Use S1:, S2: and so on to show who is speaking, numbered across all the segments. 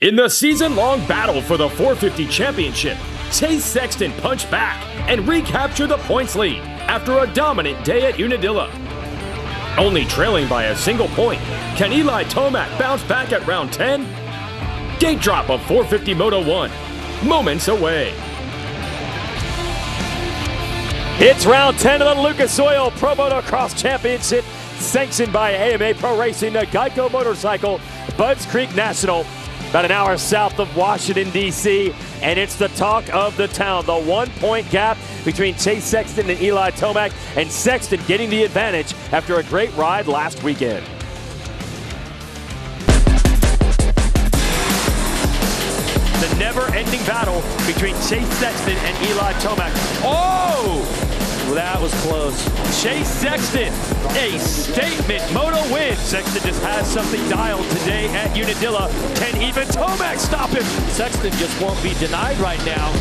S1: In the season-long battle for the 450 championship, Chase Sexton punched back and recaptured the points lead after a dominant day at Unadilla. Only trailing by a single point, can Eli Tomac bounce back at round 10? Gate drop of 450 Moto 1, moments away.
S2: It's round 10 of the Lucas Oil Pro Motocross Championship, sanctioned by AMA Pro Racing, the Geico Motorcycle, Budds Creek National. About an hour south of Washington, D.C., and it's the talk of the town. The 1 point gap between Chase Sexton and Eli Tomac, and Sexton getting the advantage after a great ride last weekend. The never-ending battle between Chase Sexton and Eli Tomac. Oh! Well, that was close. Chase Sexton, a statement moto win. Sexton just has something dialed today at Unadilla. Can even Tomac stop him? Sexton just won't be denied right now.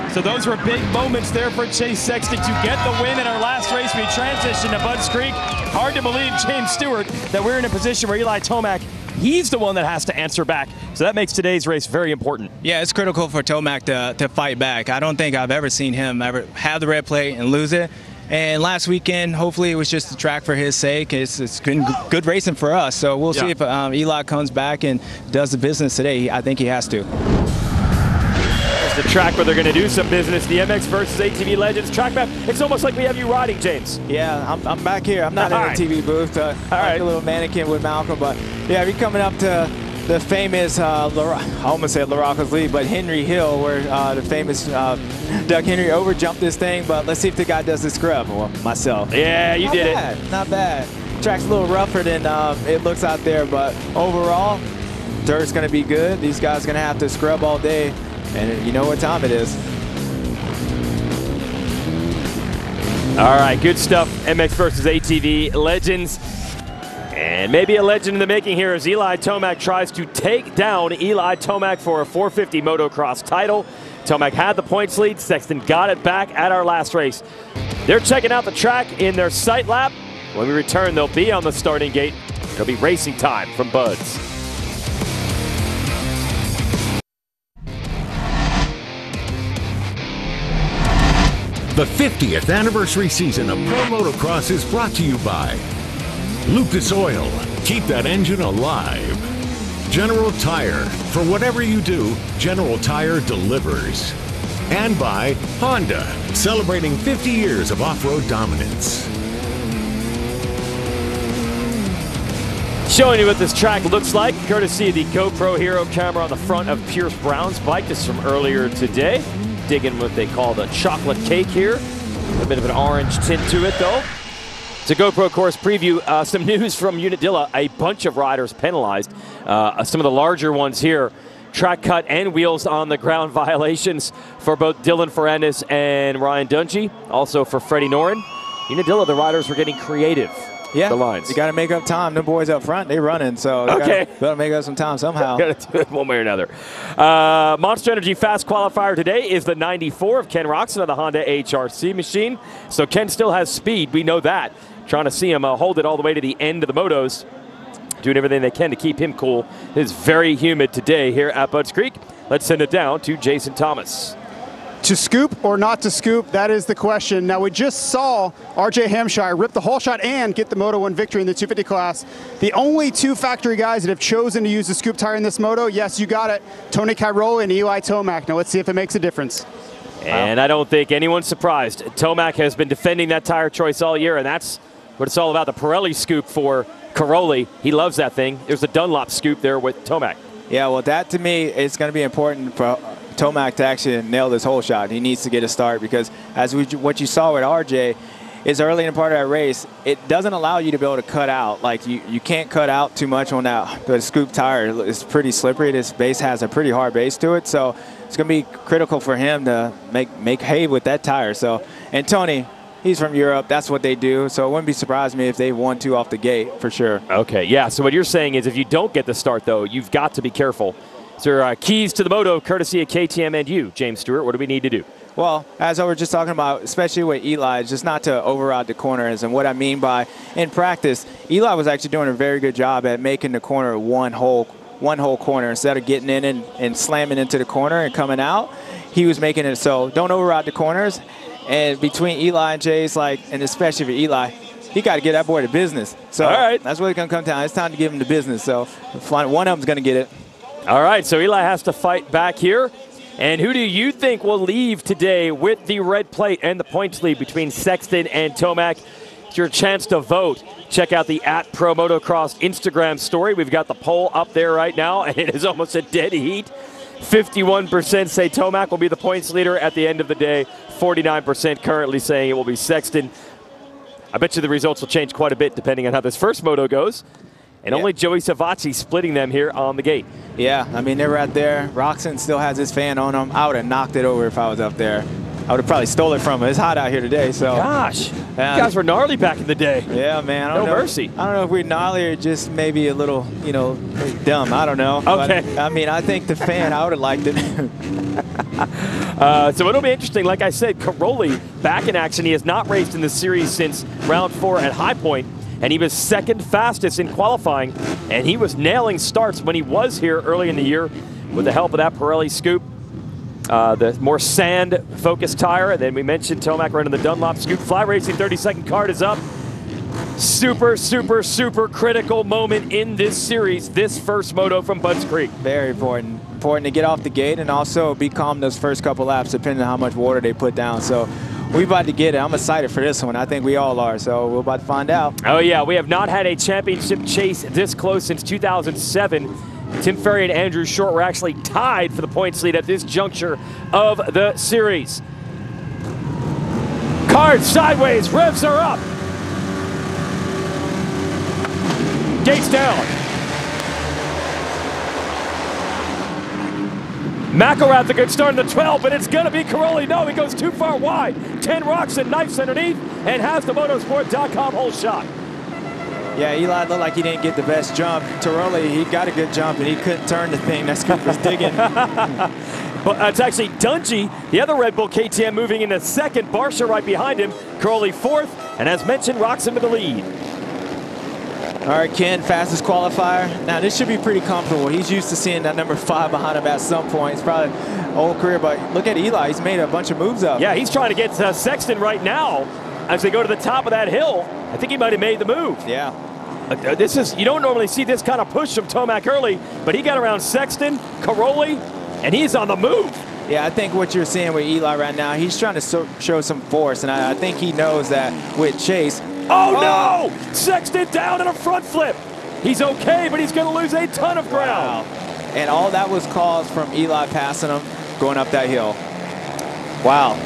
S2: So those were big moments there for Chase Sexton to get the win in our last race. We transitioned to Budds Creek. Hard to believe, James Stewart, that we're in a position where Eli Tomac, he's the one that has to answer back. So that makes today's race very important.
S3: Yeah, it's critical for Tomac to fight back. I don't think I've ever seen him ever have the red plate and lose it. And last weekend, hopefully it was just a track for his sake. It's been good racing for us. So we'll see if Eli comes back and does the business today. I think he has to.
S2: It's the track where they're going to do some business. The MX versus ATV Legends track map. It's almost like we have you riding, James.
S4: Yeah, I'm back here. I'm not in the TV booth. Like a little mannequin with Malcolm. But yeah, we're coming up to the famous, I almost said LaRocco's Lead, but Henry Hill, where the famous Doug Henry overjumped this thing. But let's see if the guy does the scrub. Well, myself.
S2: Yeah, you did
S4: it. Not bad. Track's a little rougher than it looks out there, but overall, dirt's going to be good. These guys are going to have to scrub all day. And you know what time it is.
S2: All right, good stuff. MX versus ATV Legends. And maybe a legend in the making here as Eli Tomac tries to take down Eli Tomac for a 450 motocross title. Tomac had the points lead. Sexton got it back at our last race. They're checking out the track in their sight lap. When we return, they'll be on the starting gate. It'll be racing time from Budds.
S5: The 50th anniversary season of Pro Motocross is brought to you by Lucas Oil, keep that engine alive. General Tire, for whatever you do, General Tire delivers. And by Honda, celebrating 50 years of off-road dominance.
S2: Showing you what this track looks like, courtesy of the GoPro Hero camera on the front of Pierce Brown's bike. This is from earlier today. Digging what they call the chocolate cake here. A bit of an orange tint to it, though. It's a GoPro course preview. Some news from Unadilla. A bunch of riders penalized. Some of the larger ones here. Track cut and wheels on the ground violations for both Dylan Ferrandis and Ryan Dungey. Also for Freddie Noren. Unadilla, the riders were getting creative.
S4: Yeah,
S2: the lines.
S4: You got to make up time. The boys up front, they running, so
S2: okay,
S4: got to make up some time somehow.
S2: Got to do it one way or another. Monster Energy Fast Qualifier today is the 94 of Ken Roxon of the Honda HRC machine. So Ken still has speed. We know that. Trying to see him hold it all the way to the end of the motos. Doing everything they can to keep him cool. It is very humid today here at Budds Creek. Let's send it down to Jason Thomas.
S6: To scoop or not to scoop, that is the question. Now, we just saw RJ Hampshire rip the whole shot and get the Moto 1 victory in the 250 class. The only two factory guys that have chosen to use the scoop tire in this moto, yes, you got it, Tony Cairoli and Eli Tomac. Now, let's see if it makes a difference.
S2: And I don't think anyone's surprised. Tomac has been defending that tire choice all year, and that's what it's all about. The Pirelli scoop for Cairoli. He loves that thing. There's the Dunlop scoop there with Tomac.
S4: Yeah, well, that to me is going to be important for Tomac to actually nail this whole shot. He needs to get a start because as what you saw with RJ is early in part of that race, it doesn't allow you to be able to cut out. Like you can't cut out too much on that. The scoop tire is pretty slippery. This base has a pretty hard base to it, so it's going to be critical for him to make hay with that tire. So, and Tony, he's from Europe. That's what they do. So it wouldn't be surprised me if they won two off the gate for sure.
S2: Okay, yeah. So what you're saying is if you don't get the start, though, you've got to be careful. So keys to the moto, courtesy of KTM and you, James Stewart. What do we need to do?
S4: Well, as I was just talking about, especially with Eli, just not to override the corners. And what I mean by, in practice, Eli was actually doing a very good job at making the corner one whole corner. Instead of getting in and slamming into the corner and coming out, he was making it so don't override the corners. And between Eli and Chase, and especially for Eli, he got to get that boy to business. So
S2: all right,
S4: that's what it's going to come down. It's time to give him the business. So one of them's going to get it.
S2: All right, so Eli has to fight back here. And who do you think will leave today with the red plate and the points lead between Sexton and Tomac? It's your chance to vote. Check out the @ProMotocross Instagram story. We've got the poll up there right now, and it is almost a dead heat. 51% say Tomac will be the points leader at the end of the day. 49% currently saying it will be Sexton. I bet you the results will change quite a bit depending on how this first moto goes. And only Joey Savazzi splitting them here on the gate.
S4: Yeah, I mean, they're right there. Roxon still has his fan on him. I would have knocked it over if I was up there. I would have probably stole it from him. It's hot out here today, so.
S2: Gosh, you guys were gnarly back in the day.
S4: Yeah, man.
S2: No mercy.
S4: I don't know if we're gnarly or just maybe a little, dumb. I don't know.
S2: Okay.
S4: But, I mean, I think the fan, I would have liked it.
S2: So it'll be interesting. Like I said, Caroli back in action. He has not raced in the series since round 4 at High Point. And he was second fastest in qualifying, and he was nailing starts when he was here early in the year with the help of that Pirelli scoop, the more sand-focused tire. And then we mentioned Tomac running the Dunlop scoop. Fly Racing 30-second card is up. Super, super, super critical moment in this series, this first moto from Budds Creek.
S4: Very important. Important to get off the gate and also be calm those first couple laps, depending on how much water they put down. So we're about to get it. I'm excited for this one. I think we all are, so we're about to find out.
S2: Oh, yeah. We have not had a championship chase this close since 2007. Tim Ferry and Andrew Short were actually tied for the points lead at this juncture of the series. Card sideways. Revs are up. Gates down. McElrath's a good start in the 12, but it's going to be Caroli. No, he goes too far wide. 10 rocks and knifes underneath and has the motorsport.com whole shot.
S4: Yeah, Eli looked like he didn't get the best jump. Caroli, he got a good jump, and he couldn't turn the thing. That scoop was digging.
S2: But it's actually Dungey, the other Red Bull KTM, moving into second. Barsha right behind him. Caroli fourth. And as mentioned, Roxon with the lead.
S4: All right, Ken, fastest qualifier. Now, this should be pretty comfortable. He's used to seeing that number 5 behind him at some point. It's probably whole career, but look at Eli. He's made a bunch of moves up.
S2: Yeah, he's trying to get Sexton right now as they go to the top of that hill. I think he might have made the move.
S4: Yeah.
S2: This is, you don't normally see this kind of push from Tomac early, but he got around Sexton, Caroli, and he's on the move.
S4: Yeah, I think what you're seeing with Eli right now, he's trying to show some force, and I think he knows that with Chase.
S2: Oh, no! Sexton down in a front flip. He's okay, but he's going to lose a ton of ground.
S4: Wow. And all that was caused from Eli passing him, going up that hill. Wow.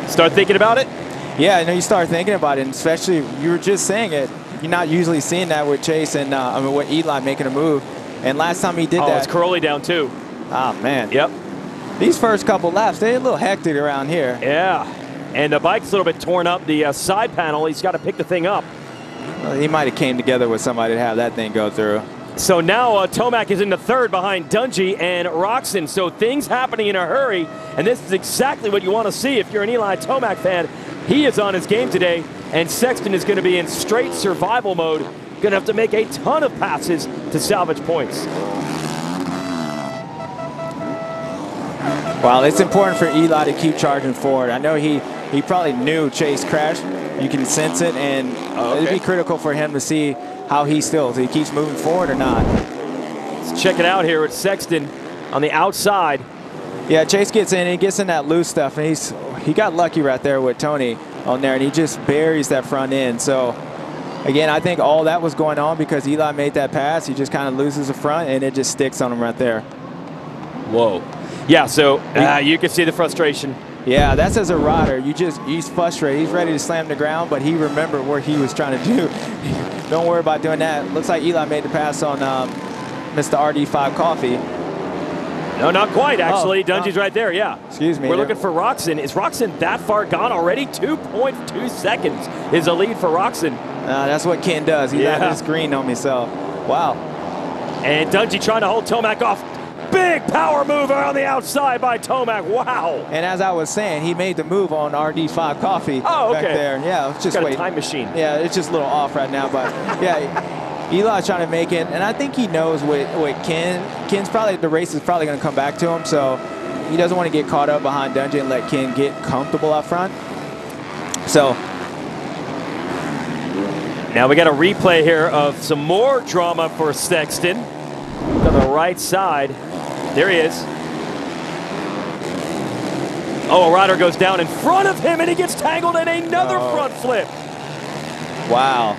S2: Start thinking about it?
S4: Yeah, I know you start thinking about it, and especially you were just saying it. You're not usually seeing that with Chase and with Eli making a move. And last time he did that.
S2: Oh, it's Caroli down too.
S4: Oh, man.
S2: Yep.
S4: These first couple laps, they're a little hectic around here.
S2: Yeah. And the bike's a little bit torn up. The side panel, he's got to pick the thing up.
S4: Well, he might have came together with somebody to have that thing go through.
S2: So now Tomac is in the third behind Dungey and Roxon. So things happening in a hurry. And this is exactly what you want to see if you're an Eli Tomac fan. He is on his game today. And Sexton is going to be in straight survival mode. Going to have to make a ton of passes to salvage points.
S4: Well, it's important for Eli to keep charging forward. I know he probably knew Chase crashed. You can sense it, and it'd be critical for him to see how he stills. If he keeps moving forward or not.
S2: Let's check it out here with Sexton on the outside.
S4: Yeah, Chase gets in. He gets in that loose stuff, and he got lucky right there with Tony on there, and he just buries that front end. So, again, I think all that was going on because Eli made that pass. He just kind of loses the front, and it just sticks on him right there.
S2: Whoa. Yeah, so you can see the frustration.
S4: Yeah, that's as a rider. He's frustrated. He's ready to slam the ground, but he remembered what he was trying to do. Don't worry about doing that. Looks like Eli made the pass on Mr. RD5 Coffee.
S2: No, not quite, actually. Dungey's right there, yeah.
S4: Excuse me.
S2: We're looking for Roxon. Is Roxon that far gone already? 2.2 seconds is a lead for Roxon.
S4: That's what Ken does. He's out of the screen on me, so wow.
S2: And Dungey trying to hold Tomac off. Big power move on the outside by Tomac. Wow.
S4: And as I was saying, he made the move on RD5 Coffee back there. Yeah, it's just
S2: got a time machine.
S4: Yeah, it's just a little off right now, but yeah, Eli's trying to make it, and I think he knows what Ken's probably, the race is probably going to come back to him, so he doesn't want to get caught up behind Dungeon and let Ken get comfortable up front. So
S2: now we got a replay here of some more drama for Sexton. To the right side. There he is. Oh, a rider goes down in front of him and he gets tangled in another front flip.
S4: Wow.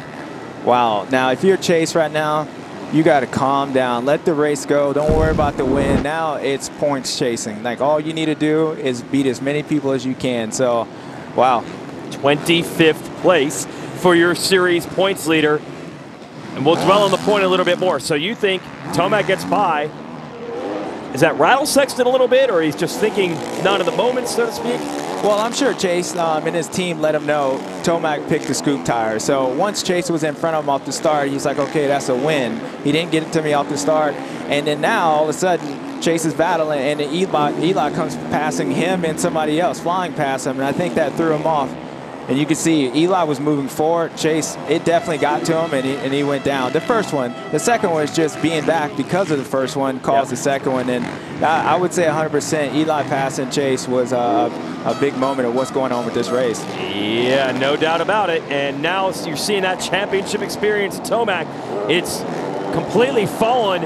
S4: Wow. Now, if you're Chase right now, you got to calm down. Let the race go. Don't worry about the win. Now it's points chasing. Like, all you need to do is beat as many people as you can. So, wow.
S2: 25th place for your series points leader. And we'll dwell on the point a little bit more. So you think Tomac gets by. Does that rattle Sexton a little bit, or he's just thinking not in the moment, so to speak?
S4: Well, I'm sure Chase and his team let him know Tomac picked the scoop tire. So once Chase was in front of him off the start, he's like, okay, that's a win. He didn't get it to me off the start. And then now, all of a sudden, Chase is battling, and Eli comes passing him and somebody else, flying past him. And I think that threw him off. And you can see Eli was moving forward. Chase, it definitely got to him, and he went down. The first one. The second one is just being back because of the first one caused the second one. And I would say 100% Eli passing Chase was a big moment of what's going on with this race.
S2: Yeah, no doubt about it. And now you're seeing that championship experience at Tomac. It's completely fallen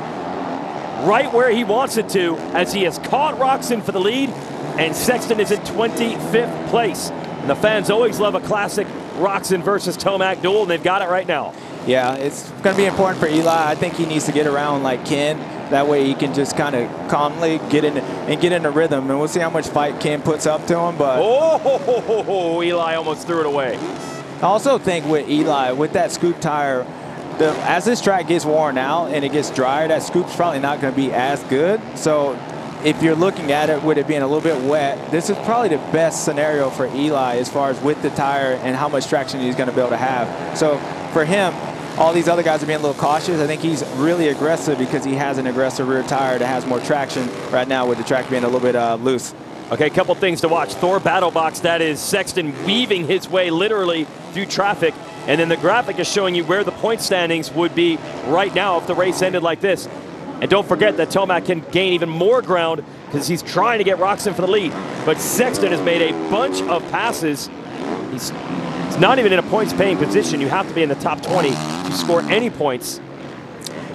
S2: right where he wants it to, as he has caught Roczen for the lead, and Sexton is in 25th place. And the fans always love a classic Roczen versus Tomac duel, and they've got it right now.
S4: Yeah, it's going to be important for Eli. I think he needs to get around like Ken. That way he can just kind of calmly get in the rhythm. And we'll see how much fight Ken puts up to him. But
S2: Eli almost threw it away.
S4: I also think with Eli, with that scoop tire, as this track gets worn out and it gets drier, that scoop's probably not going to be as good. So if you're looking at it with it being a little bit wet, this is probably the best scenario for Eli as far as with the tire and how much traction he's going to be able to have. So for him, all these other guys are being a little cautious. I think he's really aggressive because he has an aggressive rear tire that has more traction right now with the track being a little bit loose.
S2: Okay, a couple things to watch. Thor Battle Box, that is Sexton weaving his way literally through traffic. And then the graphic is showing you where the point standings would be right now if the race ended like this. And don't forget that Tomac can gain even more ground because he's trying to get Roczen for the lead. But Sexton has made a bunch of passes. He's not even in a points-paying position. You have to be in the top 20 to score any points.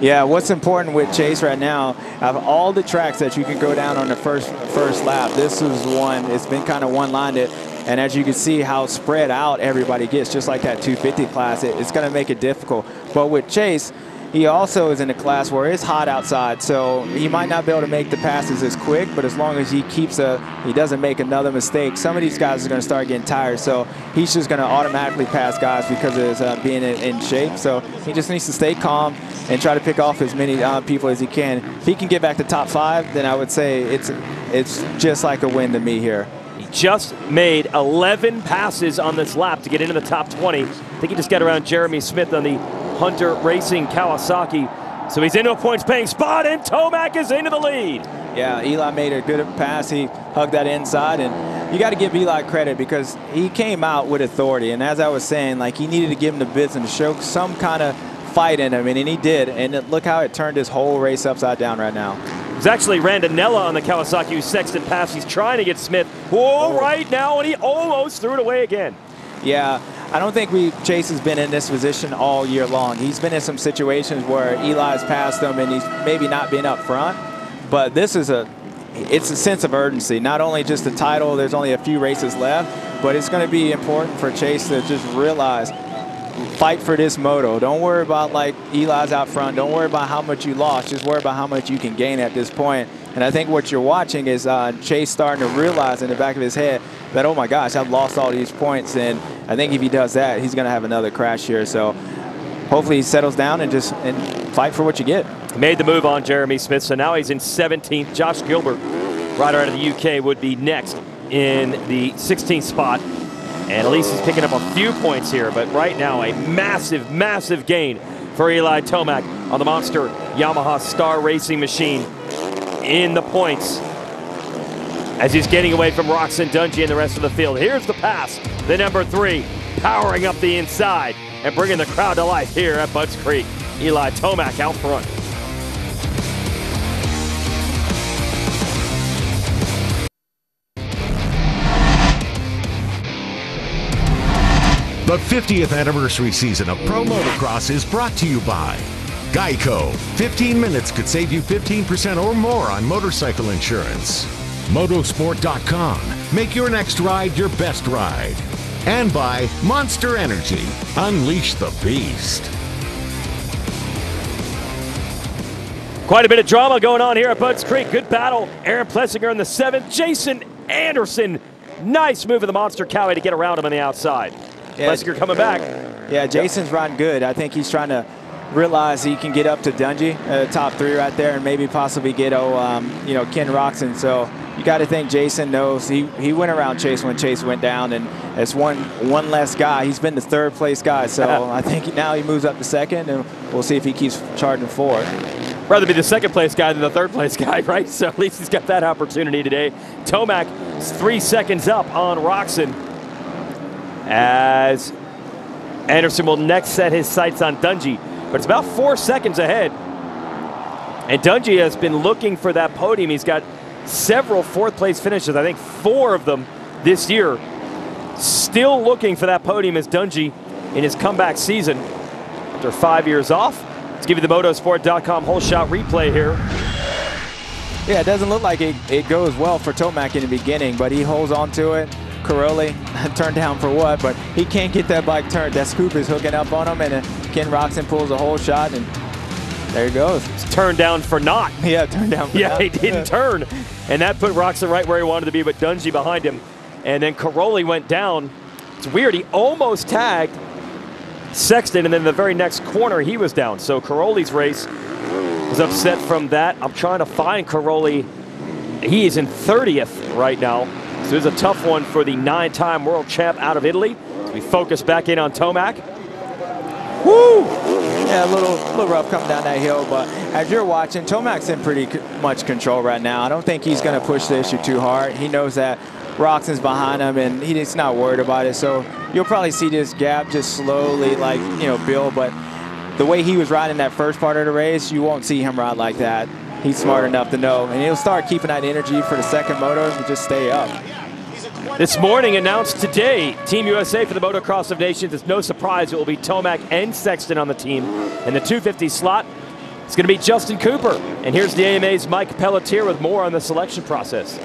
S4: Yeah, what's important with Chase right now, out of all the tracks that you can go down on the first lap, this is one. It's been kind of one-lined. And as you can see how spread out everybody gets, just like that 250 class, it's going to make it difficult. But with Chase, he also is in a class where it's hot outside, so he might not be able to make the passes as quick, but as long as he he doesn't make another mistake, some of these guys are going to start getting tired, so he's just going to automatically pass guys because of his being in shape. So he just needs to stay calm and try to pick off as many people as he can. If he can get back to top 5, then I would say it's just like a win to me here.
S2: He just made 11 passes on this lap to get into the top 20. I think he just got around Jeremy Smith on the Hunter Racing Kawasaki. So he's into a points-paying spot, and Tomac is into the lead.
S4: Yeah, Eli made a good pass. He hugged that inside, and you got to give Eli credit because he came out with authority. And as I was saying, like, he needed to give him the business, show some kind of fight in him, and he did. And look how it turned his whole race upside down right now.
S2: It was actually Randonella on the Kawasaki who Sexton passed. He's trying to get Smith. Right now, and he almost threw it away again.
S4: Yeah, I don't think Chase has been in this position all year long. He's been in some situations where Eli's passed him and he's maybe not been up front. But this is it's a sense of urgency. Not only just the title, there's only a few races left, but it's going to be important for Chase to just realize, fight for this moto. Don't worry about like Eli's out front. Don't worry about how much you lost. Just worry about how much you can gain at this point. And I think what you're watching is Chase starting to realize in the back of his head that, oh my gosh, I've lost all these points. And I think if he does that, he's going to have another crash here. So hopefully he settles down and just fight for what you get.
S2: Made the move on Jeremy Smith, so now he's in 17th. Josh Gilbert, rider out of the UK, would be next in the 16th spot. And at least he's picking up a few points here, but right now a massive, massive gain for Eli Tomac on the monster Yamaha Star Racing machine. in the points as he's getting away from Roczen, Dungey, and the rest of the field. Here's the pass, the number 3, powering up the inside and bringing the crowd to life here at Budds Creek. Eli Tomac out front.
S5: The 50th anniversary season of Pro Motocross is brought to you by Geico. 15 minutes could save you 15% or more on motorcycle insurance. Motosport.com. Make your next ride your best ride. And by Monster Energy. Unleash the beast.
S2: Quite a bit of drama going on here at Budds Creek. Good battle. Aaron Plessinger in the 7th. Jason Anderson. Nice move of the Monster Cowie to get around him on the outside.
S4: Yeah,
S2: Plessinger coming back.
S4: Yeah, Jason's riding good. I think he's trying to realize he can get up to Dungey, top 3 right there, and maybe possibly get Ken Roczen. So you got to think Jason knows he went around Chase when Chase went down, and as one less guy. He's been the 3rd place guy, so I think now he moves up to 2nd, and we'll see if he keeps charging forward.
S2: Rather be the 2nd place guy than the 3rd place guy, right? So at least he's got that opportunity today. Tomac is 3 seconds up on Roczen, as Anderson will next set his sights on Dungey, but it's about 4 seconds ahead. And Dungey has been looking for that podium. He's got several 4th place finishes, I think 4 of them this year. Still looking for that podium as Dungey in his comeback season after 5 years off. Let's give you the motosport.com whole shot replay here.
S4: Yeah, it doesn't look like it goes well for Tomac in the beginning, but he holds on to it. Caroli turned down for what, but he can't get that bike turned. That scoop is hooking up on him, and Ken Roczen pulls a whole shot, and there he goes.
S2: It's turned down for naught.
S4: Yeah, turned down for naught.
S2: He didn't turn, and that put Roczen right where he wanted to be, but Dungey behind him. And then Caroli went down. It's weird, he almost tagged Sexton, and then the very next corner he was down. So Caroli's race was upset from that. I'm trying to find Caroli. He is in 30th right now. So it's a tough one for the 9-time world champ out of Italy. So we focus back in on Tomac.
S4: Woo! Yeah, a little rough coming down that hill, but as you're watching, Tomac's in pretty much control right now. I don't think he's going to push the issue too hard. He knows that Roczen's behind him, and he's not worried about it. So you'll probably see this gap just slowly, build. But the way he was riding that first part of the race, you won't see him ride like that. He's smart enough to know, and he'll start keeping that energy for the 2nd moto to just stay up.
S2: This morning announced today, Team USA for the Motocross of Nations. It's no surprise it will be Tomac and Sexton on the team. In the 250 slot, it's going to be Justin Cooper. And here's the AMA's Mike Pelletier with more on the selection process.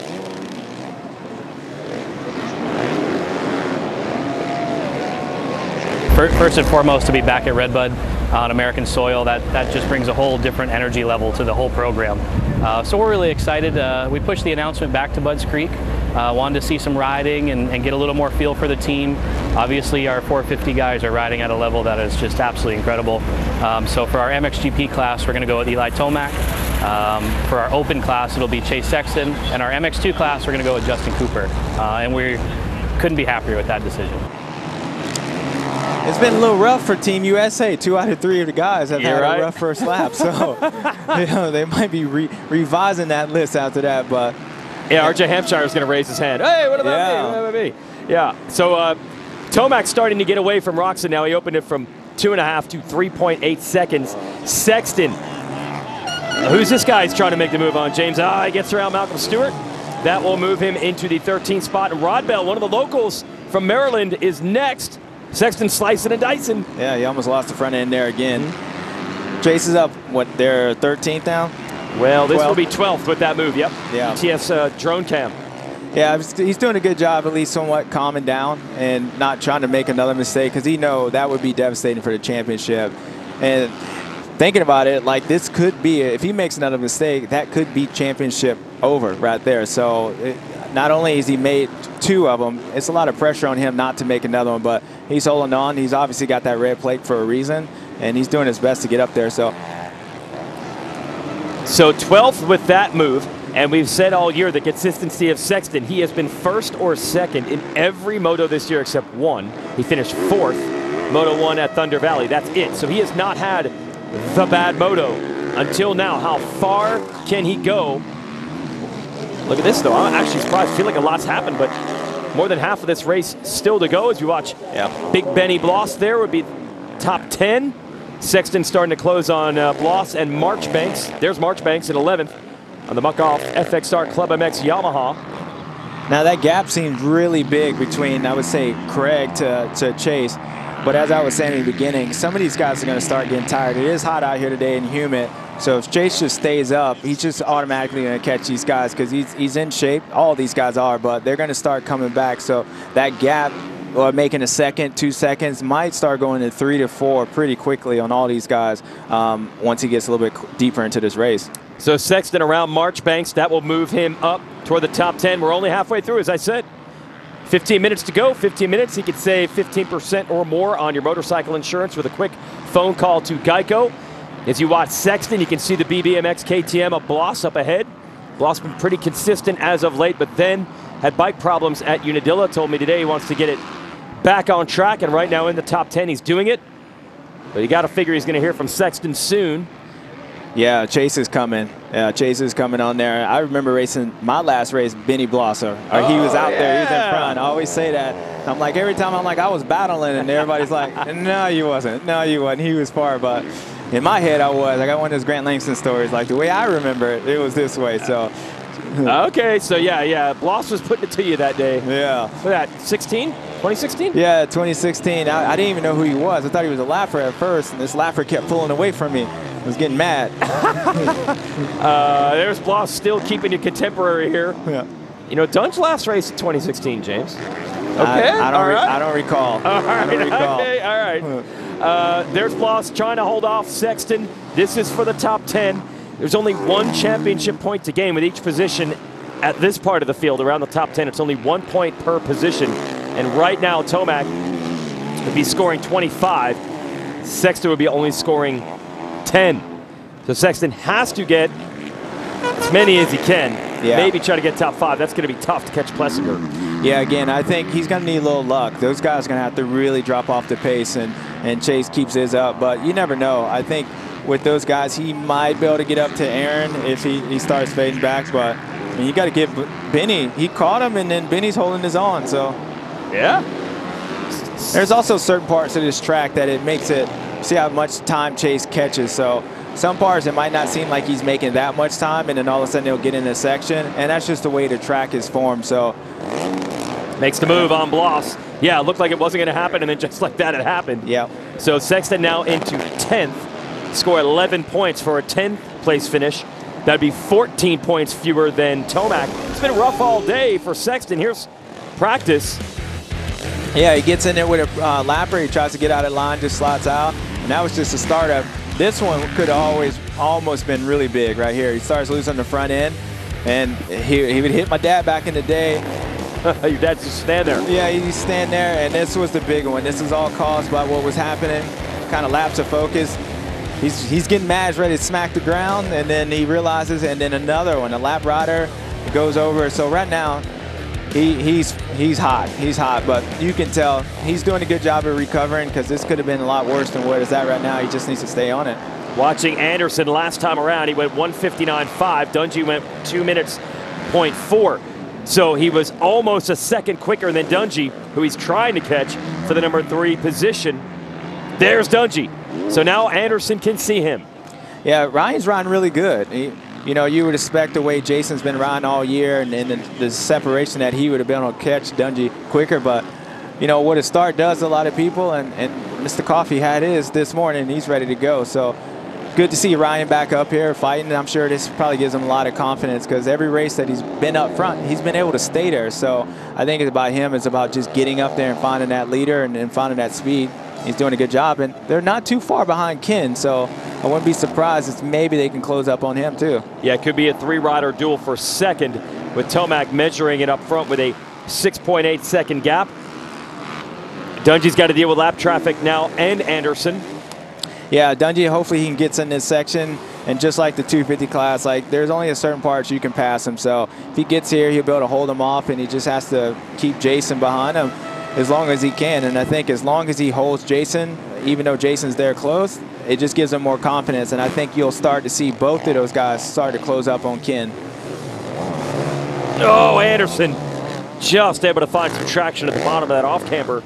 S7: First and foremost, to be back at Redbud on American soil, that just brings a whole different energy level to the whole program. So we're really excited. We pushed the announcement back to Budds Creek. Wanted to see some riding and get a little more feel for the team. Obviously, our 450 guys are riding at a level that is just absolutely incredible. So for our MXGP class, we're going to go with Eli Tomac. For our open class, it'll be Chase Sexton. And our MX2 class, we're going to go with Justin Cooper. And we couldn't be happier with that decision.
S4: It's been a little rough for Team USA. 2 out of 3 of the guys have had a rough first lap, so they might be revising that list after that. But
S2: yeah, RJ Hampshire is going to raise his hand. Hey, what about me? What about me? Yeah. So Tomac's starting to get away from Roczen now. He opened it from 2.5 to 3.8 seconds. Sexton. Who's this guy he's trying to make the move on? James. He gets around Malcolm Stewart. That will move him into the 13th spot. And Rod Bell, one of the locals from Maryland, is next. Sexton slicing and dicing.
S4: Yeah, he almost lost the front end there again. Chase is up, they're 13th now?
S2: Well, this will be 12th with that move, yep.
S4: Yeah.
S2: ETS drone cam.
S4: Yeah, he's doing a good job, at least somewhat calming down and not trying to make another mistake, because he knows that would be devastating for the championship. And thinking about it, this could be, if he makes another mistake, that could be championship over right there. So not only has he made 2 of them, it's a lot of pressure on him not to make another one, but he's holding on. He's obviously got that red plate for a reason, and he's doing his best to get up there. So
S2: 12th with that move, and we've said all year the consistency of Sexton. He has been 1st or 2nd in every moto this year except 1. He finished 4th, Moto 1 at Thunder Valley. That's it. So he has not had the bad moto until now. How far can he go Look at this, though. I'm actually surprised. I feel like a lot's happened, but more than half of this race still to go as we watch. Big Benny Bloss there would be top 10. Sexton starting to close on Bloss and Marchbanks. There's Marchbanks in 11th on the Muck-Off FXR Club MX Yamaha.
S4: Now that gap seems really big between, I would say, Craig to Chase. But as I was saying in the beginning, some of these guys are going to start getting tired. It is hot out here today and humid. So if Chase just stays up, he's just automatically going to catch these guys because he's in shape. All these guys are, but they're going to start coming back. So that gap, or making a second, 2 seconds, might start going to 3 to 4 pretty quickly on all these guys once he gets a little bit deeper into this race.
S2: So Sexton around Marchbanks, that will move him up toward the top 10. We're only halfway through, as I said. 15 minutes to go. 15 minutes, he could save 15% or more on your motorcycle insurance with a quick phone call to Geico. As you watch Sexton, you can see the BBMX KTM of Bloss up ahead. Bloss been pretty consistent as of late, but then had bike problems at Unadilla. Told me today he wants to get it back on track, and right now in the top 10, he's doing it. But you got to figure he's going to hear from Sexton soon.
S4: Yeah, Chase is coming. Yeah, Chase is coming on there. I remember racing my last race, Benny Blosser. He was out there, he was in front. I always say that. I'm like, every time I'm like, I was battling, and everybody's like, no, you wasn't. No, you wasn't. He was far, but in my head, I was. I got one of those Grant Langston stories. Like, the way I remember it, it was this way, so.
S2: Okay, so yeah, Bloss was putting it to you that day.
S4: Yeah.
S2: What that, 16? 2016?
S4: Yeah, 2016. I didn't even know who he was. I thought he was a lapper at first, and this lapper kept pulling away from me. I was getting mad.
S2: There's Bloss still keeping you contemporary here.
S4: Yeah.
S2: You know, Dunge last race in 2016, James. Okay,
S4: I don't recall.
S2: All right,
S4: I don't recall.
S2: okay, all right. There's Bloss trying to hold off Sexton. This is for the top 10. There's only one championship point to gain with each position at this part of the field. Around the top 10, it's only 1 point per position. And right now, Tomac would be scoring 25. Sexton would be only scoring 10. So Sexton has to get as many as he can.
S4: Yeah.
S2: Maybe try to get top 5. That's going to be tough to catch Plessinger.
S4: Yeah, again, I think he's going to need a little luck. Those guys are going to have to really drop off the pace, and Chase keeps his up. But you never know. I think with those guys, he might be able to get up to Aaron if he starts fading back. But I mean, you got to give Benny. He caught him, and then Benny's holding his on. So
S2: yeah.
S4: There's also certain parts of this track that it makes it, see how much time Chase catches. So some parts it might not seem like he's making that much time, and then all of a sudden he'll get in a section, and that's just the way the track is formed. So
S2: makes the move on Bloss. Yeah, it looked like it wasn't going to happen, and then just like that, it happened.
S4: Yeah.
S2: So Sexton now into 10th. Score 11 points for a 10th place finish. That'd be 14 points fewer than Tomac. It's been rough all day for Sexton. Here's practice.
S4: Yeah, he gets in there with a lapper. He tries to get out of line, just slots out. And that was just a startup. This one could have almost been really big right here. He starts losing the front end, and he would hit my dad back in the day.
S2: Your dad just stand there.
S4: Yeah, he stand there, and this was the big one. This is all caused by what was happening, kind of lapse of focus. He's getting mad, he's ready to smack the ground, and then he realizes, and then another one, a lap rider goes over. So right now, he's hot. He's hot, but you can tell he's doing a good job of recovering, because this could have been a lot worse than what it's at right now. He just needs to stay on it.
S2: Watching Anderson last time around, he went 1:59.5. Dungey went 2 minutes 0.4. So he was almost a second quicker than Dungey, who he's trying to catch for the number 3 position. There's Dungey. So now Anderson can see him.
S4: Yeah, Ryan's riding really good. You know, you would expect the way Jason's been riding all year, and the separation that he would have been able to catch Dungey quicker. But, you know, what a start does to a lot of people, and Mr. Coffee had his this morning, and he's ready to go. So good to see Ryan back up here fighting. I'm sure this probably gives him a lot of confidence, because every race that he's been up front, he's been able to stay there. So I think it's about him. It's about just getting up there and finding that leader and finding that speed. He's doing a good job, and they're not too far behind Ken, so I wouldn't be surprised if maybe they can close up on him too.
S2: Yeah, it could be a 3-rider duel for second, with Tomac measuring it up front with a 6.8 second gap. Dungey's got to deal with lap traffic now, and Anderson.
S4: Yeah, Dungey, hopefully he gets in this section, and just like the 250 class, like there's only a certain parts you can pass him. So if he gets here, he'll be able to hold him off, and he just has to keep Jason behind him as long as he can. And I think as long as he holds Jason, even though Jason's there close, it just gives him more confidence. And I think you'll start to see both of those guys start to close up on Ken.
S2: Oh, Anderson just able to find some traction at the bottom of that off camber.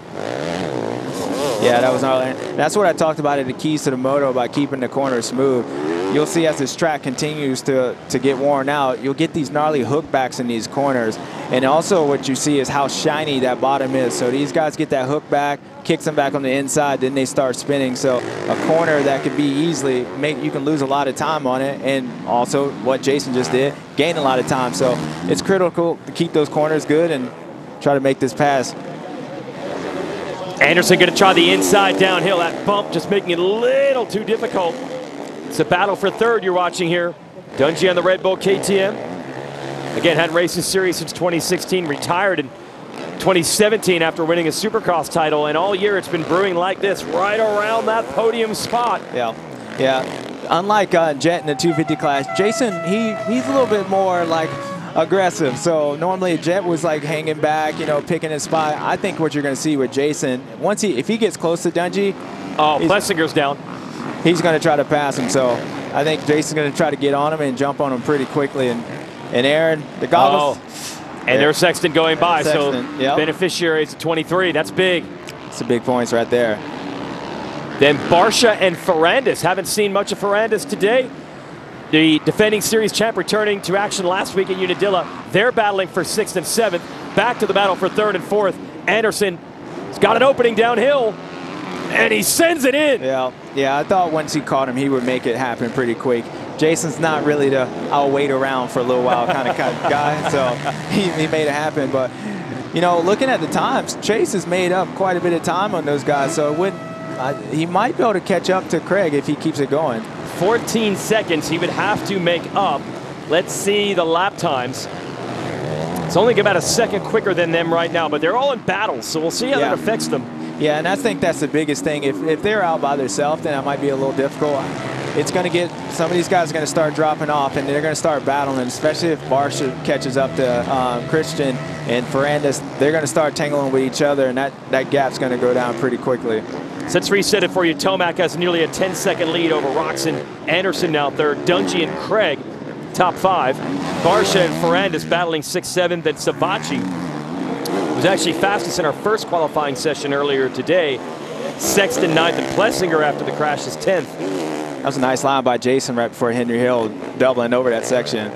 S4: Yeah, that was gnarly. That's what I talked about at the keys to the Moto, about keeping the corners smooth. You'll see as this track continues to get worn out, you'll get these gnarly hook backs in these corners. And also what you see is how shiny that bottom is. So these guys get that hook back, kicks them back on the inside, then they start spinning. So a corner that could be easily, you can lose a lot of time on it. And also what Jason just did, gain a lot of time. So it's critical to keep those corners good and try to make this pass.
S2: Anderson going to try the inside downhill. That bump just making it a little too difficult. It's a battle for third you're watching here. Dungey on the Red Bull KTM. Again, hadn't raced in series since 2016, retired in 2017 after winning a Supercross title, and all year it's been brewing like this, right around that podium spot.
S4: Yeah. Unlike Jet in the 250 class, Jason, he's a little bit more like aggressive. So normally Jet was like hanging back, you know, picking his spot. I think what you're going to see with Jason, if he gets close to Dungey,
S2: Plessinger's down.
S4: He's going to try to pass him. So I think Jason's going to try to get on him and jump on him pretty quickly. And Aaron, the goggles.
S2: And there's Sexton going by.
S4: Sexton,
S2: so beneficiaries of 23. That's big.
S4: It's a big points right there.
S2: Then Barsha and Ferrandis. Haven't seen much of Ferrandis today. The defending series champ returning to action last week at Unadilla. They're battling for 6th and 7th. Back to the battle for 3rd and 4th. Anderson has got an opening downhill, and he sends it in.
S4: Yeah, I thought once he caught him, he would make it happen pretty quick. Jason's not really the I'll wait around for a little while kind of guy, so he made it happen. But, you know, looking at the times, Chase has made up quite a bit of time on those guys, so it wouldn't, he might be able to catch up to Craig if he keeps it going.
S2: 14 seconds he would have to make up. Let's see the lap times. It's only about a second quicker than them right now, but they're all in battles, so we'll see how that affects them.
S4: Yeah, and I think that's the biggest thing. If they're out by themselves, then that might be a little difficult. It's going to get, some of these guys are going to start dropping off, and they're going to start battling, especially if Barsha catches up to Christian and Ferrandis. They're going to start tangling with each other, and that gap's going to go down pretty quickly.
S2: So let's reset it for you. Tomac has nearly a 10-second lead over Roxon. Anderson now third. Dungey and Craig top 5. Barsha and Ferrandis battling 6th, 7th. Then Savachi was actually fastest in our first qualifying session earlier today. Sexton 9th, and Plessinger after the crash is 10th.
S4: That was a nice line by Jason right before Henry Hill doubling over that section.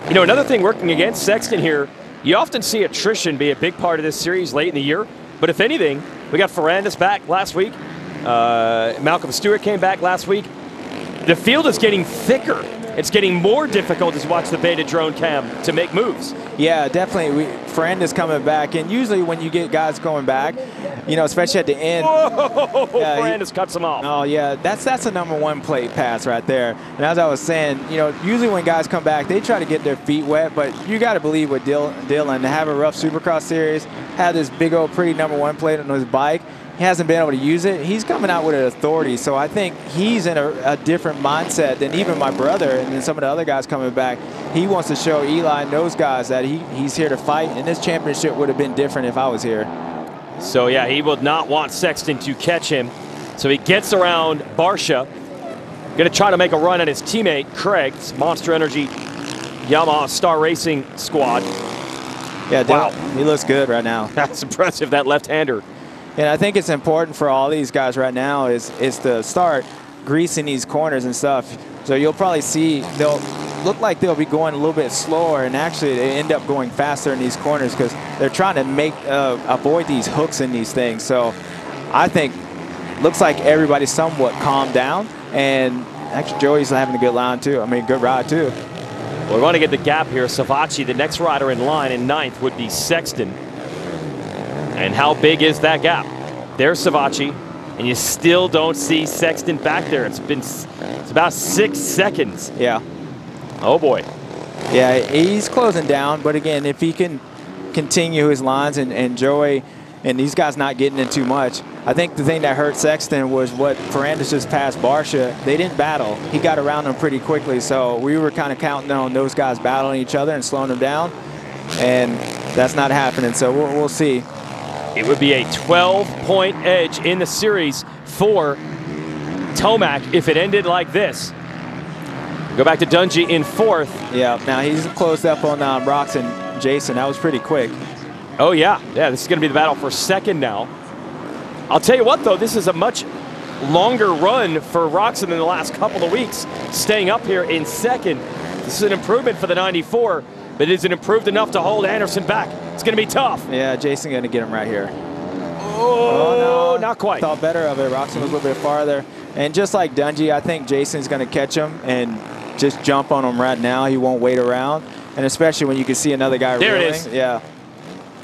S2: You know, another thing working against Sexton here, you often see attrition be a big part of this series late in the year. But if anything, we got Ferrandis back last week. Malcolm Stewart came back last week. The field is getting thicker. It's getting more difficult to watch the beta drone cam to make moves.
S4: Yeah, definitely. Ferrandis coming back, and usually when you get guys going back, you know, especially at the end.
S2: Whoa! Ferrandis cuts him off.
S4: Oh yeah, that's a #1 plate pass right there. And as I was saying, you know, usually when guys come back, they try to get their feet wet, but you got to believe with Dylan to have a rough Supercross series, have this big old pretty #1 plate on his bike. He hasn't been able to use it. He's coming out with an authority, so I think he's in a different mindset than even my brother and then some of the other guys coming back. He wants to show Eli and those guys that he's here to fight, and this championship would have been different if I was here.
S2: So yeah, he would not want Sexton to catch him. So he gets around Barsha. Going to try to make a run at his teammate, Craig's Monster Energy Yamaha Star Racing squad.
S4: Yeah,
S2: wow.
S4: He looks good right now.
S2: That's impressive, that left-hander.
S4: And I think it's important for all these guys right now is to start greasing these corners and stuff. So you'll probably see they'll look like they'll be going a little bit slower, and actually they end up going faster in these corners because they're trying to avoid these hooks in these things. So I think looks like everybody's somewhat calmed down, and actually Joey's having a good line too. I mean, good ride too.
S2: Well, we want to get the gap here. Savachi, the next rider in line in 9th, would be Sexton. And how big is that gap? There's Savachi, and you still don't see Sexton back there. It's about 6 seconds.
S4: Yeah.
S2: Oh boy.
S4: Yeah, he's closing down, but again, if he can continue his lines and Joey and these guys not getting in too much, I think the thing that hurt Sexton was what Ferrandis just passed Barsha. They didn't battle. He got around them pretty quickly, so we were kind of counting on those guys battling each other and slowing them down, and that's not happening, so we'll see.
S2: It would be a 12-point edge in the series for Tomac if it ended like this. Go back to Dungey in 4th.
S4: Yeah, now he's closed up on Rox and Jason. That was pretty quick.
S2: Oh, yeah. Yeah, this is going to be the battle for 2nd now. I'll tell you what, though, this is a much longer run for Roxon in the last couple of weeks, staying up here in 2nd. This is an improvement for the 94, but is it improved enough to hold Anderson back? It's going to be tough.
S4: Yeah, Jason going to get him right here.
S2: Oh, no, not quite.
S4: Thought better of it. Roxon was a little bit farther. And just like Dungey, I think Jason's going to catch him and just jump on him right now. He won't wait around. And especially when you can see another guy
S2: there
S4: reeling.
S2: It is.
S4: Yeah.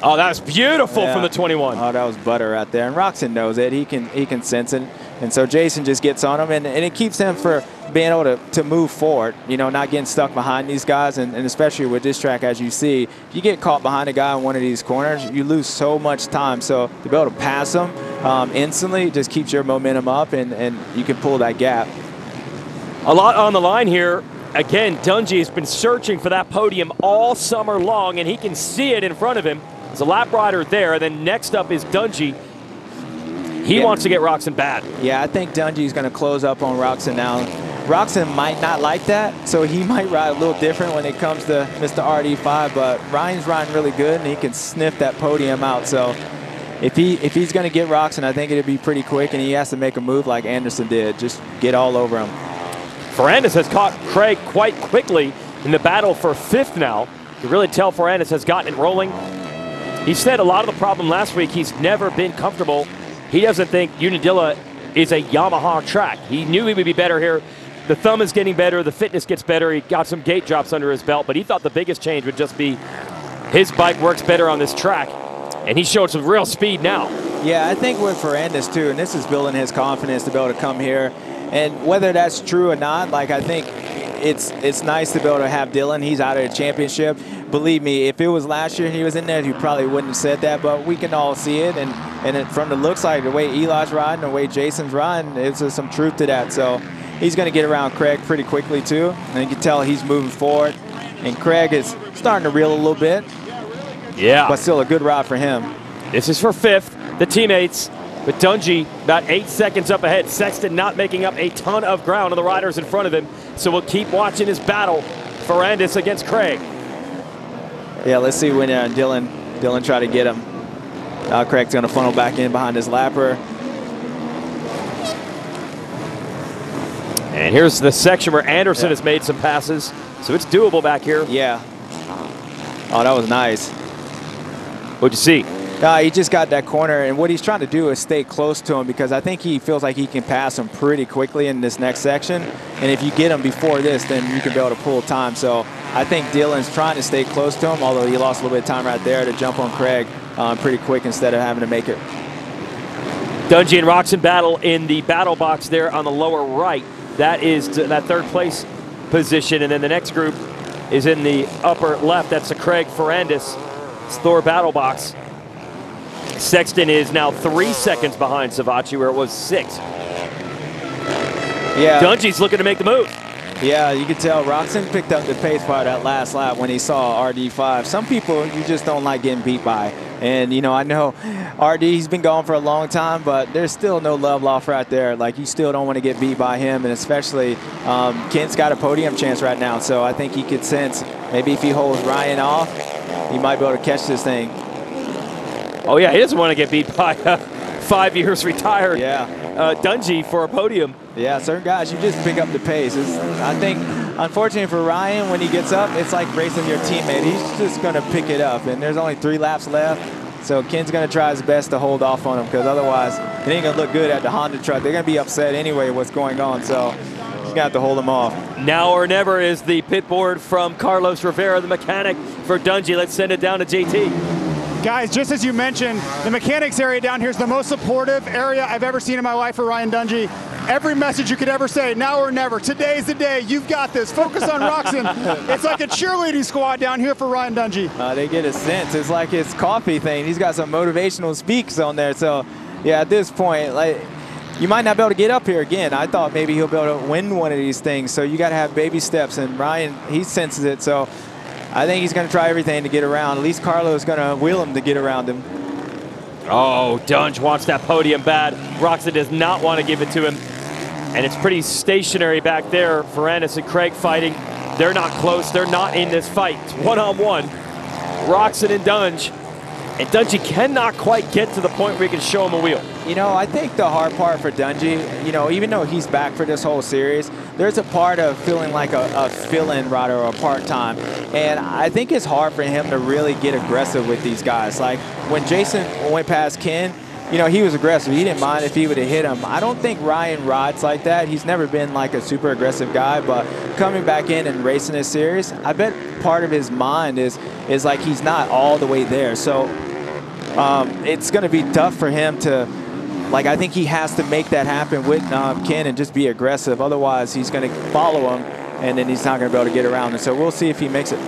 S2: Oh, that was beautiful from the 21.
S4: Oh, that was butter right there. And Roxon knows it. He can sense it. And so Jason just gets on him, and it keeps him for being able to move forward, you know, not getting stuck behind these guys. And especially with this track, as you see, if you get caught behind a guy in one of these corners, you lose so much time. So to be able to pass him instantly just keeps your momentum up, and you can pull that gap.
S2: A lot on the line here. Again, Dungey has been searching for that podium all summer long, and he can see it in front of him. There's a lap rider there, and then next up is Dungey. He wants to get Roxon bad.
S4: Yeah, I think Dungey's going to close up on Roxon now. Roxon might not like that, so he might ride a little different when it comes to Mr. RD5, but Ryan's riding really good, and he can sniff that podium out. So if he's going to get Roxon, I think it'll be pretty quick, and he has to make a move like Anderson did. Just get all over him.
S2: Ferrandis has caught Craig quite quickly in the battle for 5th now. You can really tell Ferrandis has gotten it rolling. He said a lot of the problem last week, he's never been comfortable. He doesn't think Unadilla is a Yamaha track. He knew he would be better here. The thumb is getting better, the fitness gets better. He got some gate drops under his belt, but he thought the biggest change would just be his bike works better on this track. And he showed some real speed now.
S4: Yeah, I think with Ferrandis too, and this is building his confidence to be able to come here. And whether that's true or not, like, I think it's nice to be able to have Dylan. He's out of the championship. Believe me, if it was last year and he was in there, you probably wouldn't have said that, but we can all see it. And from the looks like the way Eli's riding, the way Jason's riding, there's some truth to that. So he's going to get around Craig pretty quickly too. And you can tell he's moving forward. And Craig is starting to reel a little bit.
S2: Yeah.
S4: But still a good ride for him.
S2: This is for 5th, the teammates. But Dungey about 8 seconds up ahead. Sexton not making up a ton of ground on the riders in front of him. So we'll keep watching his battle. Ferrandis against Craig.
S4: Yeah, let's see when Dylan try to get him. Craig's going to funnel back in behind his lapper.
S2: And here's the section where Anderson has made some passes. So it's doable back here.
S4: Yeah. Oh, that was nice.
S2: What'd you see?
S4: He just got that corner, and what he's trying to do is stay close to him because I think he feels like he can pass him pretty quickly in this next section. And if you get him before this, then you can be able to pull time. So I think Dylan's trying to stay close to him, although he lost a little bit of time right there to jump on Craig pretty quick instead of having to make it.
S2: Dungey and Roxon battle in the battle box there on the lower right. That is that 3rd place position. And then the next group is in the upper left. That's the Craig Ferrandis. It's Thor battle box. Sexton is now 3 seconds behind Savacci, where it was 6.
S4: Yeah.
S2: Dungey's looking to make the move.
S4: Yeah, you can tell Roxon picked up the pace by that last lap when he saw RD5. Some people you just don't like getting beat by. And, you know, I know RD, he's been gone for a long time, but there's still no love lost right there. Like, you still don't want to get beat by him, and especially Kent's got a podium chance right now. So I think he could sense maybe if he holds Ryan off, he might be able to catch this thing.
S2: Oh, yeah, he doesn't want to get beat by 5 years retired Dungey for a podium.
S4: Yeah, certain guys, you just pick up the pace. I think, unfortunately for Ryan, when he gets up, it's like racing your teammate. He's just going to pick it up, and there's only 3 laps left. So Ken's going to try his best to hold off on him because otherwise it ain't going to look good at the Honda truck. They're going to be upset anyway what's going on, so he's going to have to hold him off.
S2: Now or never is the pit board from Carlos Rivera, the mechanic for Dungey. Let's send it down to JT.
S6: Guys, just as you mentioned, the mechanics area down here is the most supportive area I've ever seen in my life for Ryan Dungey. Every message you could ever say, now or never, today's the day, you've got this, focus on Roxon. It's like a cheerleading squad down here for Ryan Dungey.
S4: They get a sense. It's like his coffee thing. He's got some motivational speaks on there. So, yeah, at this point, like, you might not be able to get up here again. I thought maybe he'll be able to win one of these things. So you got to have baby steps, and Ryan, he senses it. So I think he's going to try everything to get around. At least Carlos is going to wheel him to get around him.
S2: Oh, Dunge wants that podium bad. Roxon does not want to give it to him. And it's pretty stationary back there. Ferrandis and Craig fighting. They're not close. They're not in this fight. It's one-on-one. Roczen and Dunge. And Dungey cannot quite get to the point where he can show him a wheel.
S4: You know, I think the hard part for Dungey, you know, even though he's back for this whole series, there's a part of feeling like a fill-in rider or a part-time. And I think it's hard for him to really get aggressive with these guys. Like when Jason went past Ken, you know, he was aggressive. He didn't mind if he would have hit him. I don't think Ryan rides like that. He's never been like a super aggressive guy, but coming back in and racing this series, I bet part of his mind is like he's not all the way there. So it's going to be tough for him to, like, I think he has to make that happen with Ken and just be aggressive. Otherwise, he's going to follow him, and then he's not going to be able to get around. And so we'll see if he makes it.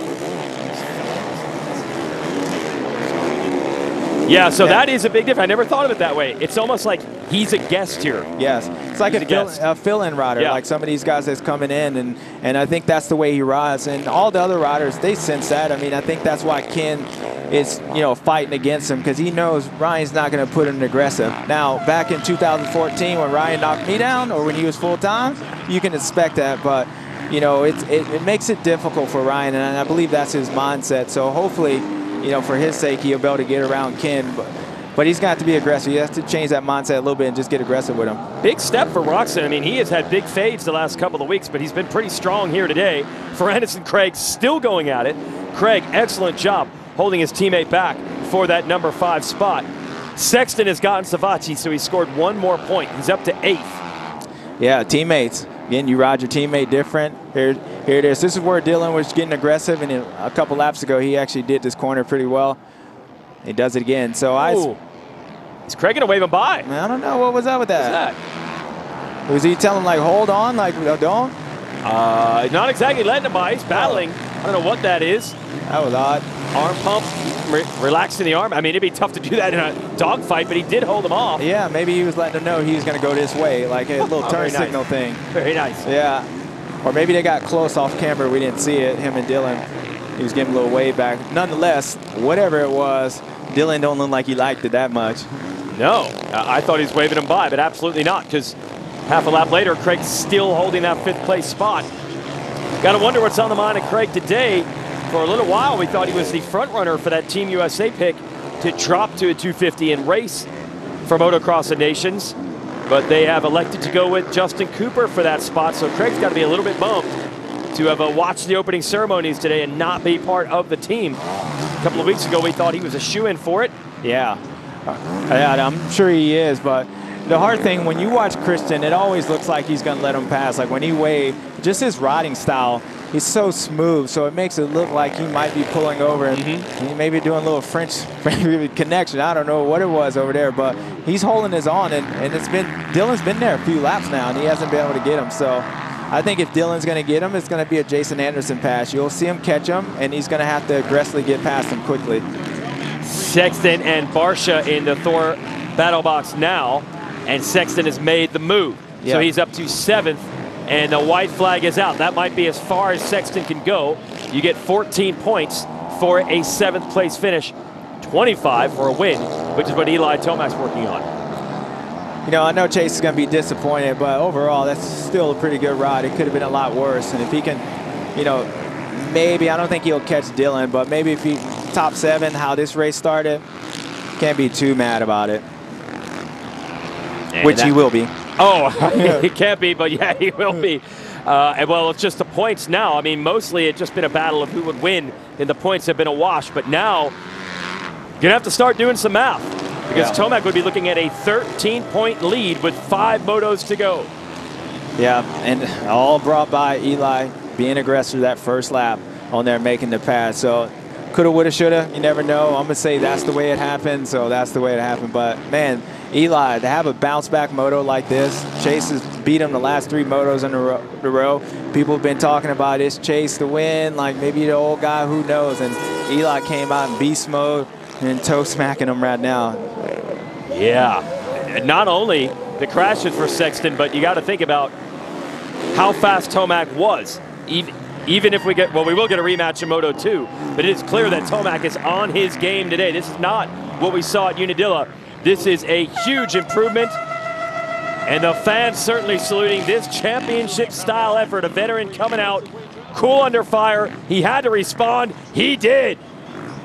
S2: Yeah, so that is a big difference. I never thought of it that way. It's almost like he's a guest here.
S4: Yes, it's like a fill-in rider, like some of these guys that's coming in, and I think that's the way he rides. And all the other riders, they sense that. I mean, I think that's why Ken is, you know, fighting against him, because he knows Ryan's not going to put him aggressive. Now, back in 2014 when Ryan knocked me down, or when he was full-time, you can expect that, but you know, it makes it difficult for Ryan, and I believe that's his mindset. So hopefully, you know, for his sake, he'll be able to get around Ken, but he's got to be aggressive. He has to change that mindset a little bit and just get aggressive with him.
S2: Big step for Roczen. I mean, he has had big fades the last couple of weeks, but he's been pretty strong here today. Ferrandis and Craig still going at it. Craig, excellent job holding his teammate back for that number 5 spot. Sexton has gotten Savacci, so he scored 1 more point. He's up to 8th.
S4: Yeah, teammates. Again, you ride your teammate different. Here it is. This is where Dylan was getting aggressive, and a couple laps ago, he actually did this corner pretty well. He does it again. So
S2: is Craig going to wave him by?
S4: I don't know. What was up with that? Was he telling him, like, hold on, like, don't?
S2: Not exactly letting him by. He's battling. I don't know what that is.
S4: That was odd.
S2: Arm pump, relaxing the arm. I mean, it'd be tough to do that in a dogfight, but he did hold him off.
S4: Yeah, maybe he was letting him know he was going to go this way, like a little turn signal thing.
S2: Very nice.
S4: Yeah. Or maybe they got close off camera. We didn't see it, him and Dylan. He was giving a little wave back. Nonetheless, whatever it was, Dylan don't look like he liked it that much.
S2: No, I thought he was waving him by, but absolutely not, because half a lap later, Craig's still holding that 5th place spot. Got to wonder what's on the mind of Craig today. For a little while, we thought he was the front runner for that Team USA pick to drop to a 250 and race for Motocross of Nations. But they have elected to go with Justin Cooper for that spot, so Craig's got to be a little bit bummed to have watched the opening ceremonies today and not be part of the team. A couple of weeks ago, we thought he was a shoo-in for it.
S4: Yeah, I'm sure he is, but the hard thing, when you watch Christian, it always looks like he's going to let him pass. Like when he waved, just his riding style, he's so smooth, so it makes it look like he might be pulling over and he may be doing a little French connection. I don't know what it was over there, but he's holding his on, and Dylan's been there a few laps now, and he hasn't been able to get him. So I think if Dylan's going to get him, it's going to be a Jason Anderson pass. You'll see him catch him, and he's going to have to aggressively get past him quickly.
S2: Sexton and Barsha in the Thor battle box now, and Sexton has made the move. So he's up to 7th. And the white flag is out. That might be as far as Sexton can go. You get 14 points for a 7th place finish, 25 for a win, which is what Eli Tomac's working on.
S4: You know, I know Chase is going to be disappointed, but overall, that's still a pretty good ride. It could have been a lot worse. And if he can, you know, maybe, I don't think he'll catch Dylan, but maybe if he top 7, how this race started, can't be too mad about it. And which he will be.
S2: Oh, he can't be, but yeah, he will be. And well, it's just the points now. I mean, mostly it's just been a battle of who would win, and the points have been a wash. But now, you're going to have to start doing some math, because Tomac would be looking at a 13-point lead with 5 motos to go.
S4: Yeah, and all brought by Eli being aggressive that first lap on there, making the pass. So coulda, woulda, shoulda, you never know. I'm going to say that's the way it happened, so that's the way it happened. But, man, Eli, to have a bounce-back moto like this, Chase has beat him the last 3 motos in a row. People have been talking about is Chase to win, like maybe the old guy, who knows. And Eli came out in beast mode and toe-smacking him right now.
S2: Yeah, and not only the crashes for Sexton, but you got to think about how fast Tomac was. Even if we get, well, we will get a rematch in Moto 2, but it is clear that Tomac is on his game today. This is not what we saw at Unadilla. This is a huge improvement. And the fans certainly saluting this championship-style effort. A veteran coming out, cool under fire. He had to respond. He did.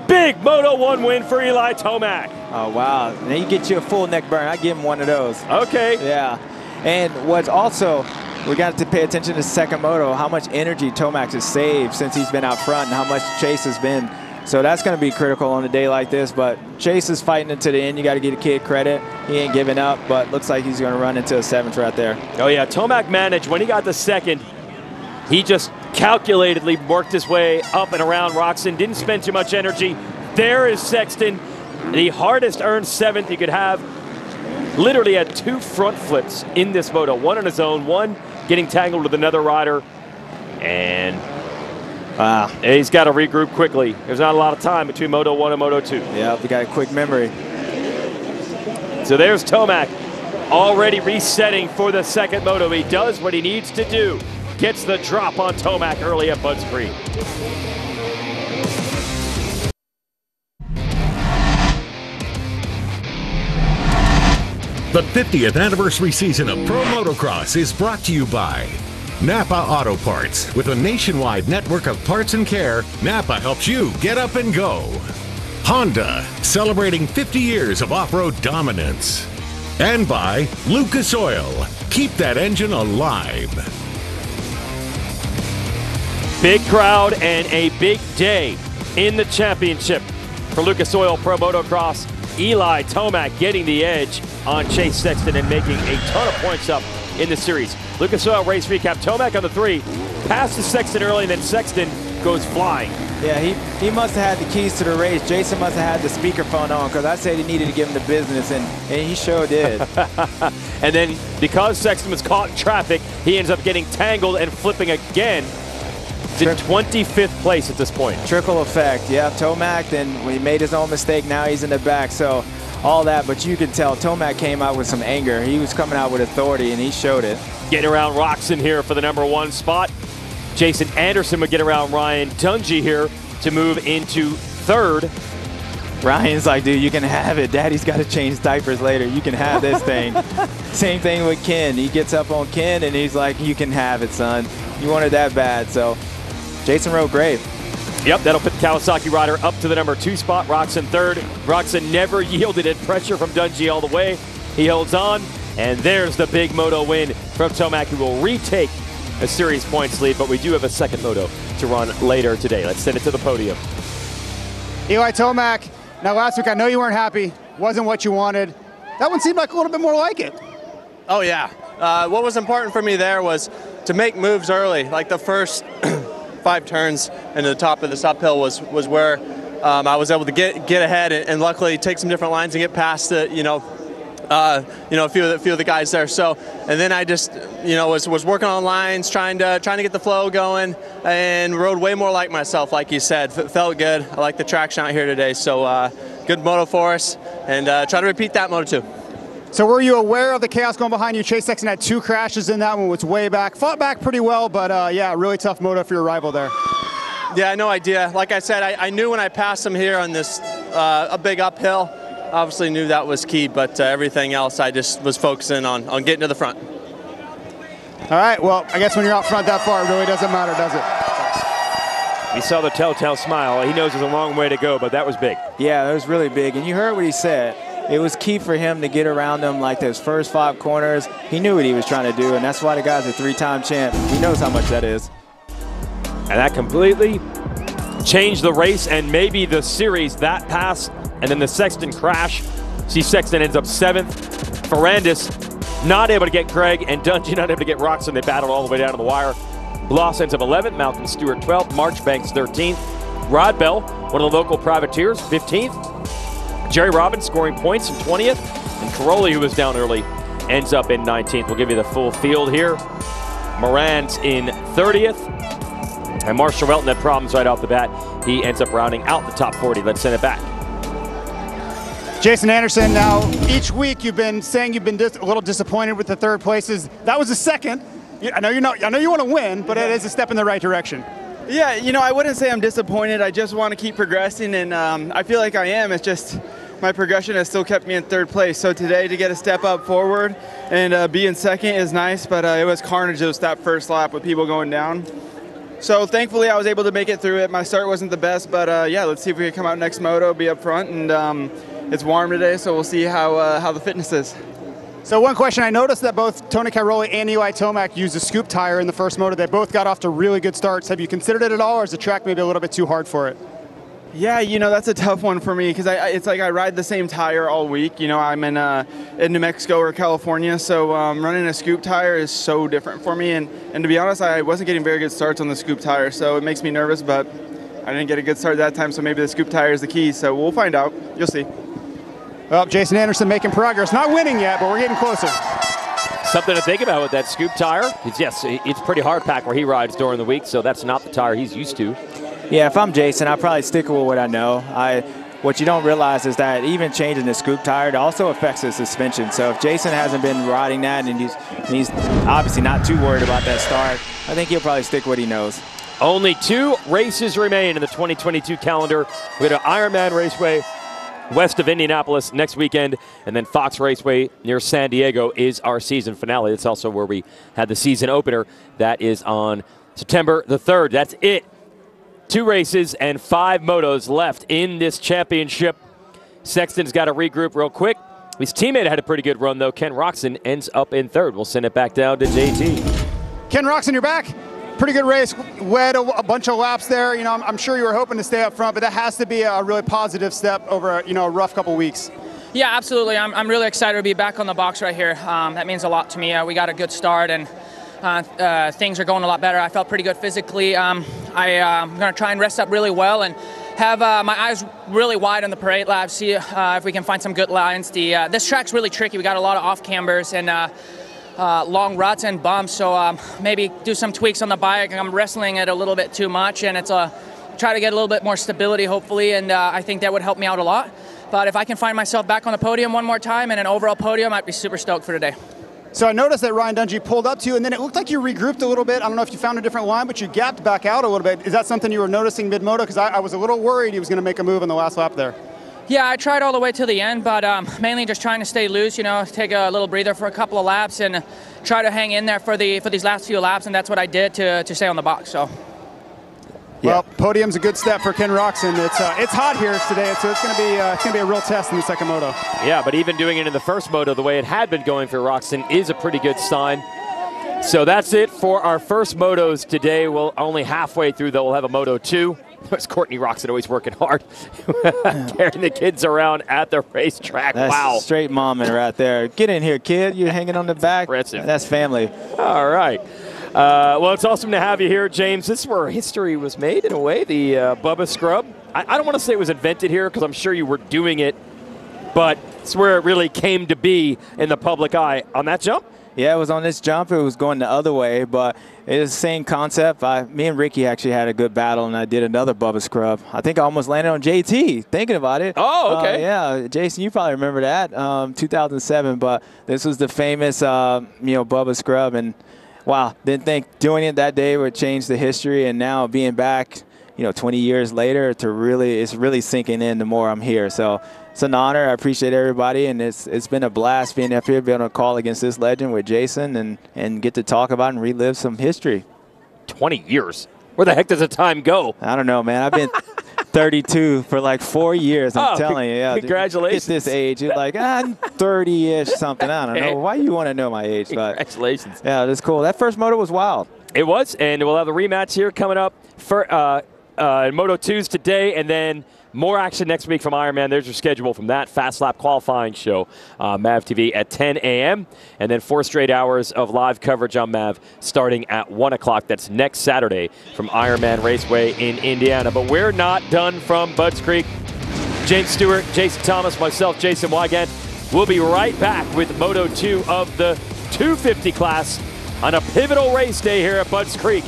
S2: Big Moto 1 win for Eli Tomac.
S4: Oh, wow. Now you get you a full neck burn. I give him one of those.
S2: Okay.
S4: Yeah. And what's also, we got to pay attention to second moto, how much energy Tomac has saved since he's been out front and how much Chase has been. So that's going to be critical on a day like this. But Chase is fighting it to the end. You got to give the kid credit. He ain't giving up, but looks like he's going to run into a 7th right there.
S2: Oh, yeah. Tomac managed, when he got the second, he just calculatedly worked his way up and around Roczen. Didn't spend too much energy. There is Sexton, the hardest earned 7th you could have. Literally had 2 front flips in this moto. One on his own, one getting tangled with another rider. And he's got to regroup quickly. There's not a lot of time between Moto 1 and Moto 2.
S4: Yeah, we got a quick memory.
S2: So there's Tomac already resetting for the second moto. He does what he needs to do. Gets the drop on Tomac early at Budds Creek.
S5: The 50th anniversary season of Pro Motocross is brought to you by Napa Auto Parts. With a nationwide network of parts and care, Napa helps you get up and go. Honda, celebrating 50 years of off-road dominance. And by Lucas Oil. Keep that engine alive.
S2: Big crowd and a big day in the championship for Lucas Oil Pro Motocross. Eli Tomac getting the edge on Chase Sexton and making a ton of points up in the series. Lucas Oil race recap. Tomac on the 3, passes Sexton early, and then Sexton goes flying.
S4: Yeah, he must have had the keys to the race. Jason must have had the speakerphone on, because I said he needed to give him the business, and he sure did.
S2: And then because Sexton was caught in traffic, he ends up getting tangled and flipping again. It's in 25th place at this point.
S4: Trickle effect. Yeah, Tomac, then he made his own mistake. Now he's in the back. So all that, but you can tell Tomac came out with some anger. He was coming out with authority, and he showed it.
S2: Getting around Roczen here for the #1 spot. Jason Anderson would get around Ryan Dungey here to move into 3rd.
S4: Ryan's like, dude, you can have it. Daddy's got to change diapers later. You can have this thing. Same thing with Ken. He gets up on Ken, and he's like, you can have it, son. You want it that bad. So Jason rode great.
S2: Yep, that'll put the Kawasaki rider up to the #2 spot. Roczen 3rd. Roczen never yielded at pressure from Dungey all the way. He holds on, and there's the big moto win from Tomac, who will retake a series points lead, but we do have a second moto to run later today. Let's send it to the podium.
S6: Eli Tomac, now last week I know you weren't happy, wasn't what you wanted. That one seemed like a little bit more like it.
S8: Oh yeah, what was important for me there was to make moves early, like the first 5 turns into the top of this uphill was where I was able to get ahead and luckily take some different lines and get past the, a few of the guys there. So, and then I just, was working on lines, trying to get the flow going, and rode way more like myself, like you said. Felt good. I like the traction out here today. So, good moto for us, and try to repeat that moto too.
S6: So were you aware of the chaos going behind you? Chase Sexton had 2 crashes in that one, was way back. Fought back pretty well, but yeah, really tough moto for your rival there.
S8: Yeah, no idea. Like I said, I knew when I passed him here on this a big uphill. Obviously knew that was key, but everything else I just was focusing on getting to the front.
S6: All right, well, I guess when you're out front that far, it really doesn't matter, does it?
S2: We saw the telltale smile. He knows there's a long way to go, but that was big.
S4: Yeah, that was really big, and you heard what he said. It was key for him to get around them like those first 5 corners. He knew what he was trying to do, and that's why the guy's a 3-time champ. He knows how much that is.
S2: And that completely changed the race and maybe the series. That pass and then the Sexton crash. See, Sexton ends up 7th. Ferrandis not able to get Craig, and Dungey not able to get Roczen. They battled all the way down to the wire. Bloss ends up 11th. Malcolm Stewart 12th. Marchbanks 13th. Rod Bell, one of the local privateers, 15th. Jerry Robbins scoring points in 20th. And Caroli, who was down early, ends up in 19th. We'll give you the full field here. Moran's in 30th. And Marshall Welton had problems right off the bat. He ends up rounding out the top 40. Let's send it back.
S6: Jason Anderson, now each week you've been saying you've been a little disappointed with the 3rd places. That was the 2nd. I know you want to win, but it is a step in the right direction.
S9: Yeah, I wouldn't say I'm disappointed. I just want to keep progressing, and I feel like I am. It's just my progression has still kept me in 3rd place. So today to get a step up forward and be in 2nd is nice, but it was carnage just that first lap with people going down. So thankfully I was able to make it through it. My start wasn't the best, but yeah, let's see if we can come out next moto, be up front, and it's warm today, so we'll see how the fitness is.
S6: So one question, I noticed that both Tony Cairoli and Eli Tomac used a scoop tire in the first moto. They both got off to really good starts. Have you considered it at all, or is the track maybe a little bit too hard for it?
S9: Yeah, you know, that's a tough one for me because it's like I ride the same tire all week. You know, I'm in New Mexico or California, so running a scoop tire is so different for me. And to be honest, I wasn't getting very good starts on the scoop tire, so it makes me nervous, but I didn't get a good start that time, so maybe the scoop tire is the key. So we'll find out. You'll see.
S6: Well, Jason Anderson making progress. Not winning yet, but we're getting closer.
S2: Something to think about with that scoop tire. Yes, it's pretty hard pack where he rides during the week, so that's not the tire he's used to.
S4: Yeah, if I'm Jason, I'll probably stick with what I know. What you don't realize is that even changing the scoop tire, it also affects the suspension. So if Jason hasn't been riding that and he's obviously not too worried about that start, I think he'll probably stick what he knows.
S2: Only 2 races remain in the 2022 calendar. We got an Ironman Raceway west of Indianapolis next weekend, and then Fox Raceway near San Diego is our season finale. It's also where we had the season opener. That is on September the 3rd. That's it. 2 races and 5 motos left in this championship. Sexton's got to regroup real quick. His teammate had a pretty good run, though. Ken Roczen ends up in 3rd. We'll send it back down to JT.
S6: Ken Roczen, you're back. Pretty good race. Led a bunch of laps there. You know, I'm sure you were hoping to stay up front, but that has to be a really positive step over a rough couple weeks.
S10: Yeah, absolutely. I'm really excited to be back on the box right here. That means a lot to me. We got a good start, and things are going a lot better. I felt pretty good physically. I'm going to try and rest up really well and have my eyes really wide on the parade lap, see if we can find some good lines. This track's really tricky. We got a lot of off cambers and long ruts and bumps, so maybe do some tweaks on the bike. I'm wrestling it a little bit too much, and it's try to get a little bit more stability, hopefully, and I think that would help me out a lot. But if I can find myself back on the podium one more time and an overall podium, I'd be super stoked for today.
S6: So I noticed that Ryan Dungey pulled up to you, and then it looked like you regrouped a little bit. I don't know if you found a different line, but you gapped back out a little bit. Is that something you were noticing mid-moto? Because I was a little worried he was going to make a move in the last lap there.
S10: Yeah, I tried all the way to the end, but mainly just trying to stay loose, take a little breather for a couple of laps and try to hang in there for these last few laps, and that's what I did to stay on the box. So.
S6: Well, podium's a good step for Ken Roczen. It's hot here today, so it's going to be a real test in the second moto.
S2: Yeah, but even doing it in the first moto the way it had been going for Roczen is a pretty good sign. So that's it for our first motos today. We'll only halfway through, though. We'll have a Moto 2. There's Courtney Roczen always working hard, carrying the kids around at the racetrack.
S4: That's
S2: wow.
S4: Straight momming right there. Get in here, kid. You're hanging on the back.
S2: Impressive.
S4: That's family.
S2: All right. Well, it's awesome to have you here, James. This is where history was made, in a way, the Bubba Scrub. I don't want to say it was invented here because I'm sure you were doing it, but it's where it really came to be in the public eye. On that jump?
S4: Yeah, it was on this jump. It was going the other way, but it was the same concept. Me and Ricky actually had a good battle, and I did another Bubba Scrub. I think I almost landed on JT, thinking about it.
S2: Oh, okay.
S4: Yeah, Jason, you probably remember that, 2007, but this was the famous, Bubba Scrub, and wow, didn't think doing it that day would change the history, and now being back, 20 years later, it's really sinking in the more I'm here. So it's an honor. I appreciate everybody, and it's been a blast being up here, being on a call against this legend with Jason, and get to talk about and relive some history.
S2: 20 years. Where the heck does the time go?
S4: I don't know, man. I've been 32 for like 4 years. I'm telling you. Yeah,
S2: congratulations.
S4: At this age, you're like, I'm 30-ish something. I don't know. Why you want to know my age? But
S2: congratulations.
S4: Yeah, that's cool. That first moto was wild.
S2: It was, and we'll have the rematch here coming up for Moto 2s today, and then more action next week from Ironman. There's your schedule from that Fast Lap qualifying show, MAV TV at 10 a.m. And then 4 straight hours of live coverage on MAV starting at 1 o'clock. That's next Saturday from Ironman Raceway in Indiana. But we're not done from Budds Creek. James Stewart, Jason Thomas, myself, Jason Wygant. We'll be right back with Moto 2 of the 250 class on a pivotal race day here at Budds Creek.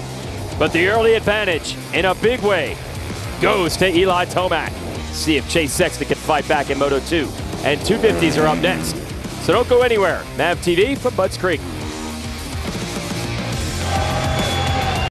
S2: But the early advantage, in a big way, goes to Eli Tomac. See if Chase Sexton can fight back in Moto 2. And 250s are up next. So don't go anywhere. MAV TV from Budds Creek.